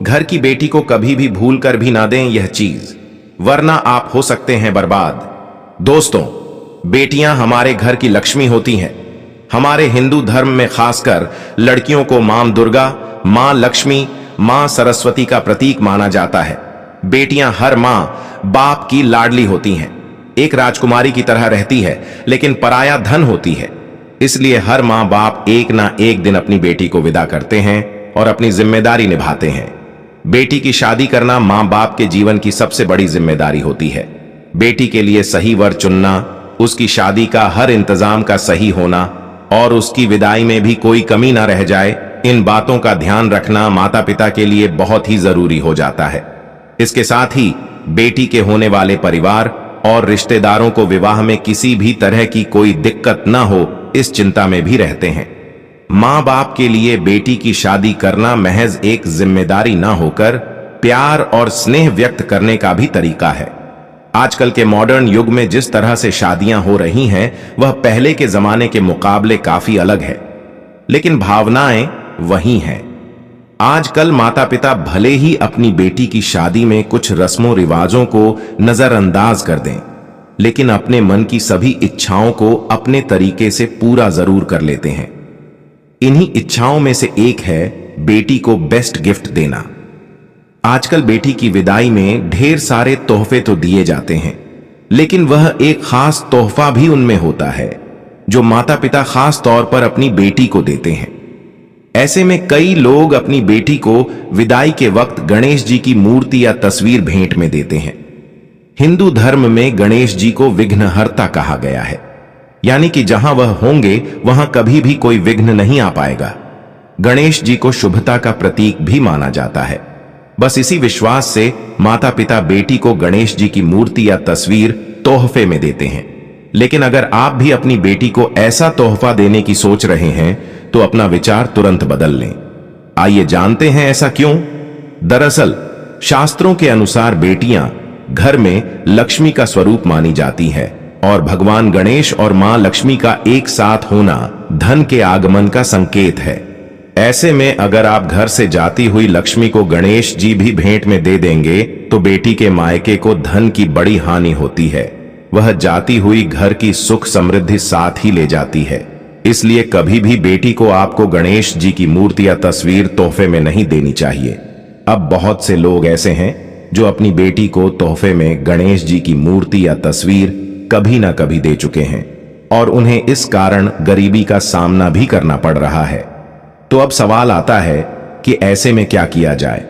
घर की बेटी को कभी भी भूल कर भी ना दें यह चीज, वरना आप हो सकते हैं बर्बाद। दोस्तों, बेटियां हमारे घर की लक्ष्मी होती हैं। हमारे हिंदू धर्म में खासकर लड़कियों को मां दुर्गा, मां लक्ष्मी, मां सरस्वती का प्रतीक माना जाता है। बेटियां हर मां बाप की लाडली होती हैं, एक राजकुमारी की तरह रहती है, लेकिन पराया धन होती है। इसलिए हर मां बाप एक ना एक दिन अपनी बेटी को विदा करते हैं और अपनी जिम्मेदारी निभाते हैं। बेटी की शादी करना मां बाप के जीवन की सबसे बड़ी जिम्मेदारी होती है। बेटी के लिए सही वर चुनना, उसकी शादी का हर इंतजाम का सही होना और उसकी विदाई में भी कोई कमी ना रह जाए, इन बातों का ध्यान रखना माता पिता के लिए बहुत ही जरूरी हो जाता है। इसके साथ ही बेटी के होने वाले परिवार और रिश्तेदारों को विवाह में किसी भी तरह की कोई दिक्कत ना हो, इस चिंता में भी रहते हैं। मां बाप के लिए बेटी की शादी करना महज एक जिम्मेदारी ना होकर प्यार और स्नेह व्यक्त करने का भी तरीका है। आजकल के मॉडर्न युग में जिस तरह से शादियां हो रही हैं, वह पहले के जमाने के मुकाबले काफी अलग है, लेकिन भावनाएं वही हैं। आजकल माता पिता भले ही अपनी बेटी की शादी में कुछ रस्मों रिवाजों को नजरअंदाज कर दें, लेकिन अपने मन की सभी इच्छाओं को अपने तरीके से पूरा जरूर कर लेते हैं। इन्हीं इच्छाओं में से एक है बेटी को बेस्ट गिफ्ट देना। आजकल बेटी की विदाई में ढेर सारे तोहफे तो दिए जाते हैं, लेकिन वह एक खास तोहफा भी उनमें होता है जो माता पिता खास तौर पर अपनी बेटी को देते हैं। ऐसे में कई लोग अपनी बेटी को विदाई के वक्त गणेश जी की मूर्ति या तस्वीर भेंट में देते हैं। हिंदू धर्म में गणेश जी को विघ्नहर्ता कहा गया है, यानी कि जहां वह होंगे वहां कभी भी कोई विघ्न नहीं आ पाएगा। गणेश जी को शुभता का प्रतीक भी माना जाता है। बस इसी विश्वास से माता पिता बेटी को गणेश जी की मूर्ति या तस्वीर तोहफे में देते हैं। लेकिन अगर आप भी अपनी बेटी को ऐसा तोहफा देने की सोच रहे हैं तो अपना विचार तुरंत बदल लें। आइए जानते हैं ऐसा क्यों। दरअसल शास्त्रों के अनुसार बेटियां घर में लक्ष्मी का स्वरूप मानी जाती है और भगवान गणेश और मां लक्ष्मी का एक साथ होना धन के आगमन का संकेत है। ऐसे में अगर आप घर से जाती हुई लक्ष्मी को गणेश जी भी भेंट में दे देंगे तो बेटी के मायके को धन की बड़ी हानि होती है। वह जाती हुई घर की सुख समृद्धि साथ ही ले जाती है। इसलिए कभी भी बेटी को आपको गणेश जी की मूर्ति या तस्वीर तोहफे में नहीं देनी चाहिए। अब बहुत से लोग ऐसे हैं जो अपनी बेटी को तोहफे में गणेश जी की मूर्ति या तस्वीर कभी ना कभी दे चुके हैं और उन्हें इस कारण गरीबी का सामना भी करना पड़ रहा है। तो अब सवाल आता है कि ऐसे में क्या किया जाए।